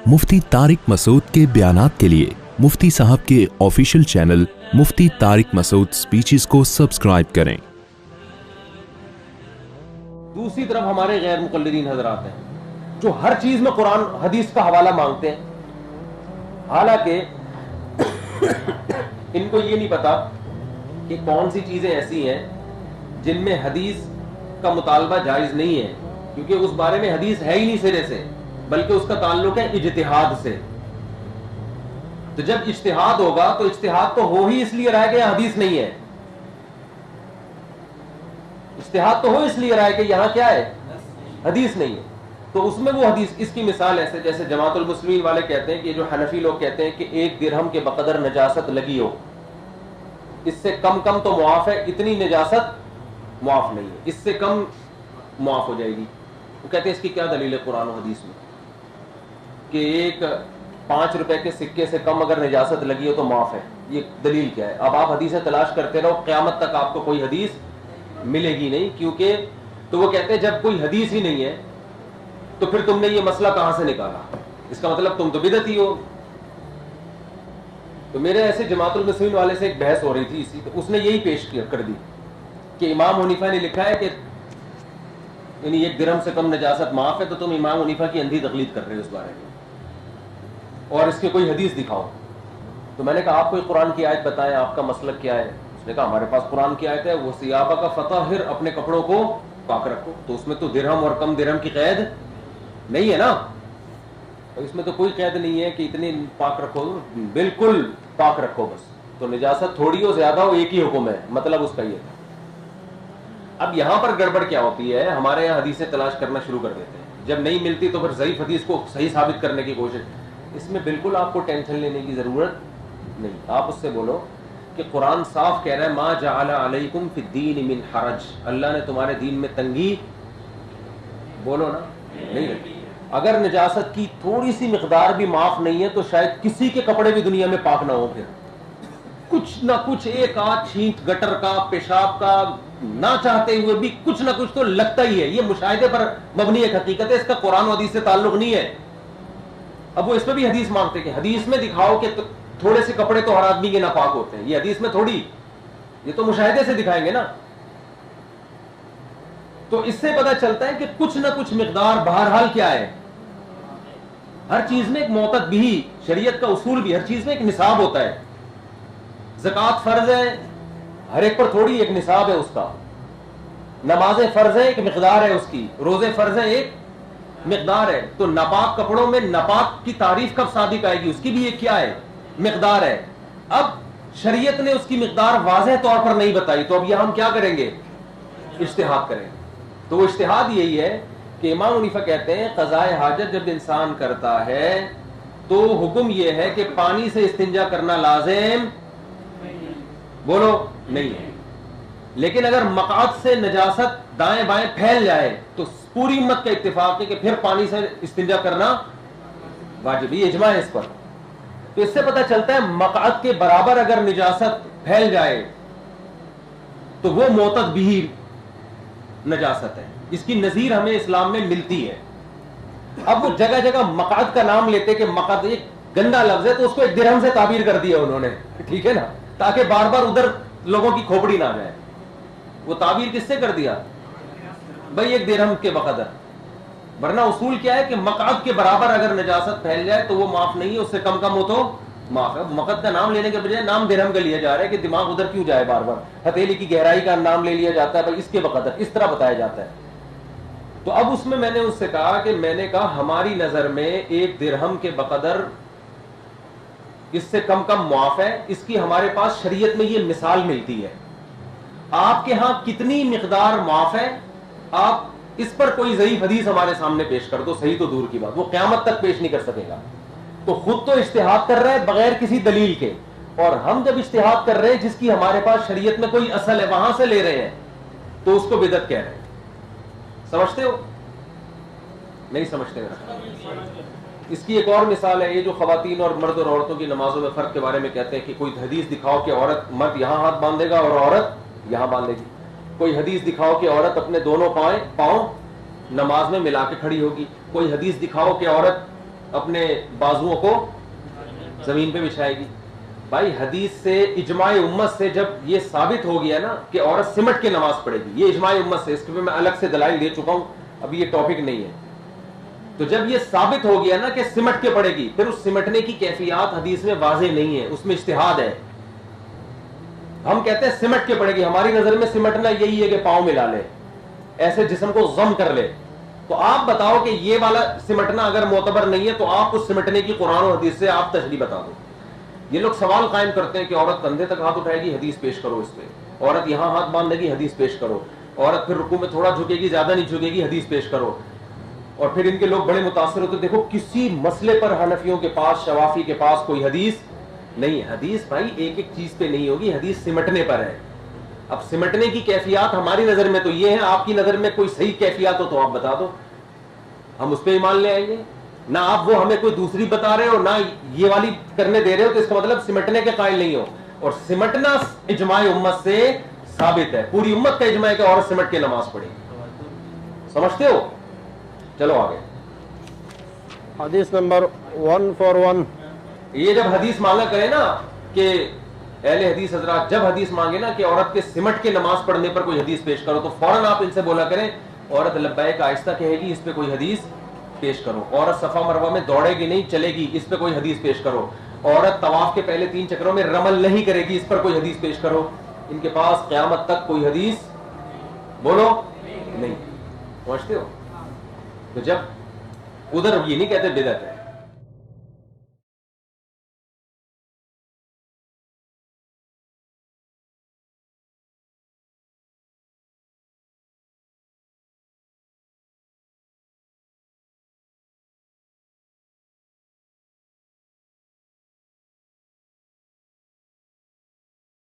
मुफ्ती तारिक मसूद के बयानात के लिए मुफ्ती साहब के ऑफिशियल चैनल मुफ्ती तारिक मसूद स्पीचेस को सब्सक्राइब करें। दूसरी तरफ हमारे गैर मुकल्लिदीन हजरात हैं जो हर चीज में कुरान हदीस का हवाला मांगते हैं, हालांकि इनको ये नहीं पता कि कौन सी चीजें ऐसी हैं जिनमें हदीस का मुतालबा जायज नहीं है, क्योंकि उस बारे में हदीस है ही नहीं सिरे से, बल्कि उसका ताल्लुक है इज्तिहाद से। तो जब इज्तिहाद होगा तो इज्तिहाद तो हो ही इसलिए रहा है कि हदीस नहीं है, इज्तिहाद तो हो इसलिए रहा है कि यहां क्या है, हदीस नहीं है। तो उसमें वो हदीस, इसकी मिसाल ऐसे जैसे जमातुल मुस्लिमीन वाले कहते हैं कि जो हनफी लोग कहते हैं कि एक दिरहम के बकदर नजासत लगी हो, इससे कम कम तो मुआफ है, इतनी नजासत मुआफ नहीं है, इससे कम मुआफ हो जाएगी। वो कहते हैं इसकी क्या दलील है कुरान और हदीस में कि एक 5 रुपए के सिक्के से कम अगर नजासत लगी हो तो माफ है, ये दलील क्या है? अब आप हदीसें तलाश करते रहो, क़यामत तक आपको कोई हदीस मिलेगी नहीं, क्योंकि तो वो कहते हैं जब कोई हदीस ही नहीं है तो फिर तुमने ये मसला कहां से निकाला, इसका मतलब तुम तो बिदअती हो। तो मेरे ऐसे जमातुल मुस्लिमीन वाले से एक बहस हो रही थी इसी, तो उसने यही पेश कर दी कि इमाम हनीफा ने लिखा है कि यानी एक दिरहम से कम नजासत माफ है, तो तुम इमाम हनीफा की अंधी तकलीद कर रहे हो इस बारे में, और इसके कोई हदीस दिखाओ। तो मैंने कहा आप कोई कुरान की आयत बताएं, आपका मसलक क्या है? उसने कहा हमारे पास कुरान की आयत है, वो सियाबा का फतहिर, अपने कपड़ों को पाक रखो। तो उसमें तो दिरहम और कम दिरहम की कैद नहीं है ना, तो इसमें तो कोई कैद नहीं है कि इतनी पाक रखो, बिल्कुल पाक रखो बस। तो निजासत थोड़ी हो ज्यादा हो एक ही हुक्म है, मतलब उसका ये था। अब यहां पर गड़बड़ क्या होती है, हमारे यहाँ हदीसें तलाश करना शुरू कर देते हैं, जब नहीं मिलती तो फिर ज़ईफ़ हदीस को सही साबित करने की कोशिश। इसमें बिल्कुल आपको टेंशन लेने की जरूरत नहीं। आप उससे बोलो कि कुरान साफ कह रहा है मा जअला अलैकुम फिद्दीन मिन हरज, अल्लाह ने तुम्हारे दीन में तंगी, बोलो ना, नहीं रखी। अगर निजासत की थोड़ी सी मिकदार भी माफ नहीं है तो शायद किसी के कपड़े भी दुनिया में पाक ना हो, फिर कुछ ना कुछ एक आध छींट गटर का, पेशाब का, ना चाहते हुए भी कुछ ना कुछ तो लगता ही है। ये मुशाहिदे पर मबनी एक हकीकत है, इसका कुरान और हदीस से ताल्लुक नहीं है। अब वो इसमें भी हदीस मांगते कि हदीस में दिखाओ कि थोड़े से कपड़े तो हर आदमी के नापाक होते हैं, ये हदीस में थोड़ी, ये तो मुशाहिदे से दिखाएंगे ना। तो इससे पता चलता है कि कुछ ना कुछ मिकदार, बहरहाल क्या है, हर चीज में एक मोतद भी, शरीयत का उसूल भी, हर चीज में एक निसाब होता है। ज़कात फर्ज है, हर एक पर थोड़ी एक निसाब है उसका। नमाजें फर्ज है, एक मिकदार है उसकी। रोजे फर्ज है, एक मिकदार है। तो नापाक कपड़ों में नापाक की तारीफ कब सादिक आएगी, उसकी भी एक क्या है, मिकदार है। अब शरीयत ने उसकी मिकदार वाज़ेह तौर पर नहीं बताई, तो अब यह हम क्या करेंगे, इज्तिहाद करेंगे। तो वो इज्तिहाद यही है कि इमाम हनीफा कहते हैं क़ज़ाए हाजत जब इंसान करता है तो हुक्म यह है कि पानी से इस्तिंजा करना लाजिम, बोलो, नहीं है। लेकिन अगर मकात से नजासत दाएं बाएं फैल जाए तो पूरी उम्मत का इत्तेफाक है कि फिर पानी से इस्तिंजा करना वाजिब, ये इजमा है इस पर। तो इससे पता चलता है मकात के बराबर अगर निजासत फैल जाए तो वो मोतद भी नजासत है। इसकी नजीर हमें इस्लाम में मिलती है। अब वो जगह जगह मकात का नाम लेते कि मकात एक गंदा लफ्ज है, तो उसको एक दिरहम से ताबीर कर दिया उन्होंने, ठीक है ना, ताकि बार बार उधर लोगों की खोपड़ी ना जाए। वो ताबीर किससे कर दिया भाई, एक दिरहम के बकदर, वरना उसूल क्या है कि मकात के बराबर अगर नजासत फैल जाए तो वो माफ नहीं है, उससे कम कम हो तो माफ है। मकद का नाम लेने के बजाय नाम दिरहम का लिया जा रहा है कि दिमाग उधर क्यों जाए, बार बार हथेली की गहराई का नाम ले लिया जाता है, भाई इसके बकदर, इस तरह बताया जाता है। तो अब उसमें मैंने उससे कहा कि मैंने कहा हमारी नजर में एक दिरहम के बकदर इससे कम कम मुआफ है, इसकी हमारे पास शरीयत में ये मिसाल मिलती है। आपके यहां कितनी मिकदार मुआफ है, आप इस पर कोई ज़ईफ़ हदीस हमारे सामने पेश कर दो, सही तो दूर की बात, वो क़यामत तक पेश नहीं कर सकेगा। तो खुद तो इज्तिहाद कर रहा है बगैर किसी दलील के, और हम जब इज्तिहाद कर रहे हैं जिसकी हमारे पास शरीयत में कोई असल है वहां से ले रहे हैं, तो उसको बिदअत कह रहे हैं। समझते हो, नहीं समझते? इसकी एक और मिसाल है, ये जो खवातीन और मर्द और औरतों की नमाजों में फर्क के बारे में कहते हैं कि कोई हदीस दिखाओ कि औरत, मर्द यहां हाथ बांधेगा और औरत यहां बांधेगी। कोई हदीस दिखाओ कि औरत अपने दोनों पांव नमाज में मिला के खड़ी होगी। कोई हदीस दिखाओ कि औरत اپنے بازوؤں کو زمین پہ بچھائے گی. بھائی حدیث سے اجماع امت سے جب یہ ثابت ہو گیا نا کہ عورت سمٹ کے نماز پڑھے گی, یہ اجماع امت سے, اس کے میں الگ سے دلائل دے چکا ہوں, ابھی یہ ٹاپک نہیں ہے. تو جب یہ ثابت ہو گیا نا کہ سمٹ کے پڑے گی, پھر اس سمٹنے کی کیفیات حدیث میں واضح نہیں ہے, اس میں اجتہاد ہے. ہم کہتے ہیں سمٹ کے پڑے گی, ہماری نظر میں سمٹنا یہی ہے کہ پاؤں ملا لے, ایسے جسم کو ضم کر لے. تو آپ بتاؤ کہ یہ والا سمٹنا اگر معتبر نہیں ہے تو آپ اس سمٹنے کی قرآن و حدیث سے آپ تشریح بتا دو. یہ لوگ سوال قائم کرتے ہیں کہ عورت کندھے تک ہاتھ اٹھائے گی, حدیث پیش کرو اس پہ. عورت یہاں ہاتھ باندھے گی, حدیث پیش کرو. عورت پھر رکوع میں تھوڑا جھکے گی, زیادہ نہیں جھکے گی, حدیث پیش کرو. اور پھر ان کے لوگ بڑے متاثر ہوتے, دیکھو کسی مسئلے پر حنفیوں کے پاس, شوافی کے پاس کوئی حدیث نہیں ہے. حدیث بھائی ایک ایک چیز پہ نہیں ہوگی, حدیث سمٹنے پر ہے. اب سمٹنے کی کیفیات ہماری نظر میں تو یہ ہے, آپ کی نظر میں کوئی صحیح کیفیات ہو تو آپ بتا دو, ہم اس پہ ایمان لے آئیں گے. نہ آپ وہ ہمیں کوئی دوسری بتا رہے ہو, نہ یہ والی کرنے دے رہے ہو, تو اس کا مطلب سمٹنے کے قائل نہیں ہو. اور سمٹنا اجماع امت سے ثابت ہے, پوری امت کا اجماع ہے کہ عورت سمٹ کے نماز پڑھے. سمجھتے ہو؟ چلو آگے. حدیث نمبر 141. یہ جب حدیث مانگا کرے نا کہ اہل حدیث حضرات جب حدیث مانگے نا کہ عورت کے سمٹ کے نماز پڑھنے پر کوئی حدیث پیش کرو, تو فوراً آپ ان سے بولا کریں عورت لبیک آہستہ کہے گی, اس پہ کوئی حدیث پیش کرو. عورت صفا مروہ میں دوڑے گی نہیں, چلے گی, اس پہ کوئی حدیث پیش کرو. عورت طواف کے پہلے 3 چکروں میں رمل نہیں کرے گی, اس پر کوئی حدیث پیش کرو. ان کے پاس قیامت تک کوئی حدیث بولو نہیں. پہنچتے ہو؟ تو جب ادھر یہ نہیں کہتے بدعت ہے,